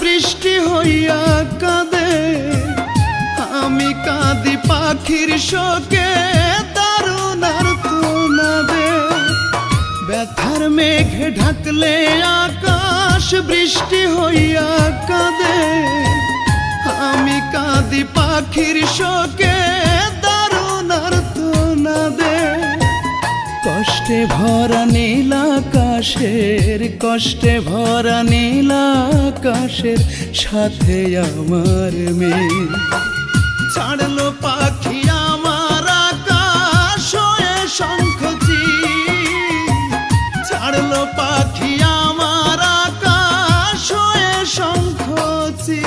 বৃষ্টি হইয়া কাঁদে, আমি কাঁদি পাখির শোকে দারুণ আর্তনাদে। ব্যথার মেঘে ঢাকলে আকাশ বৃষ্টি হইয়া কাঁদে, আমি কাঁদি পাখির শোকে দারুণ আর্তনাদে। কষ্টে ভরা নীল আকাশের, কষ্টে ভরা নীল আকাশের সাথে আমার মিল। ছাড়লো পাখি আমার আকাশ হয়ে শঙ্খচিল, ছাড়লো পাখি আমার আকাশ হয়ে শঙ্খচিল।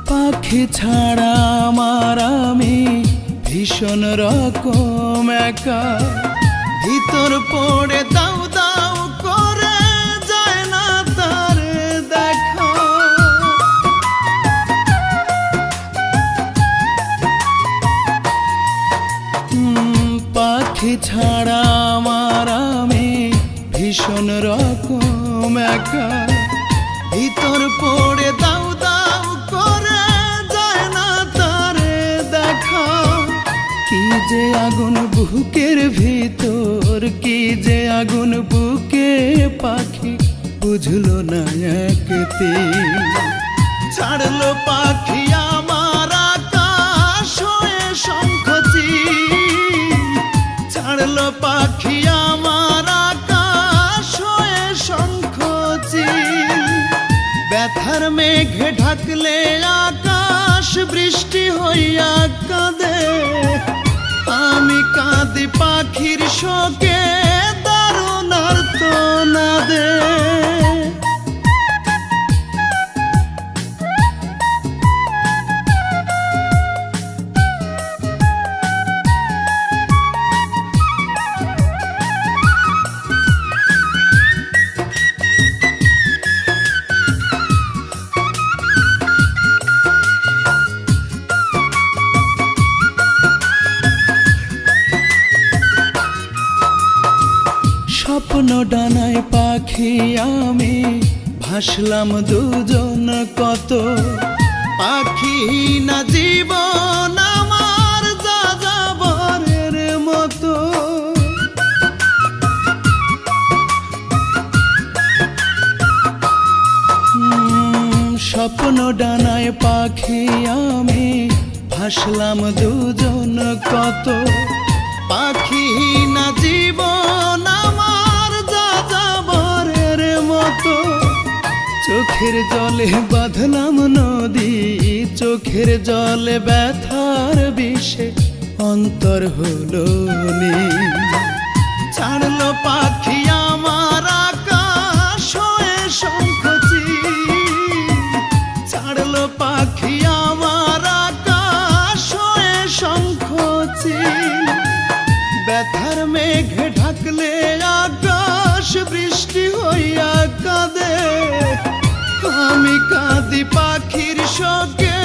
পাখি ছাড়া আমার আমি ভীষণ রকম একা, ভিতর পড়ে দাউ দাউ করে যায় না তার দেখা। পাখি ছাড়া আমার আমি ভীষণ রকম একা, ভিতর পড়ে দাউ দাউ করে যায় না তারে দেখা। কি যে আগুন বুকের ভিতর, কি যে আগুন বুকে পাখি বুঝলো না একতি। ছাড়লো পাখি আমার আকাশ হয়ে শঙ্খচিল, ছাড়লো পাখি আমার আকাশ হয়ে শঙ্খচিল। ব্যথার মেঘে ঢাকলে আকাশ বৃষ্টি হইয়া কাঁদে, আমি কাঁদি পাখির শোকে দারুণ আর্তনাদে। স্বপ্ন ডানায় পাখি আমি ভাসলাম দুজন কত, পাখি না জীবন আমার যাযাবরের মতো। স্বপ্ন ডানায় পাখি আমি ভাসলাম দুজন কত, পাখি না জীবন আমার যাযাবরের মতো। চোখের জলে বাঁধলাম নদী, চোখের জলে ব্যথার বিষে অন্তর হলো নীল। ছাড়লো পাখি আমার আকাশ হয়ে শঙ্খচিল, ছাড়লো পাখি আমার আকাশ হয়ে শঙ্খচিল। ব্যথার মেঘে ঢাকলে আকাশ বৃষ্টি হইয়া কাঁদে, আমি কাঁদি পাখির শোকে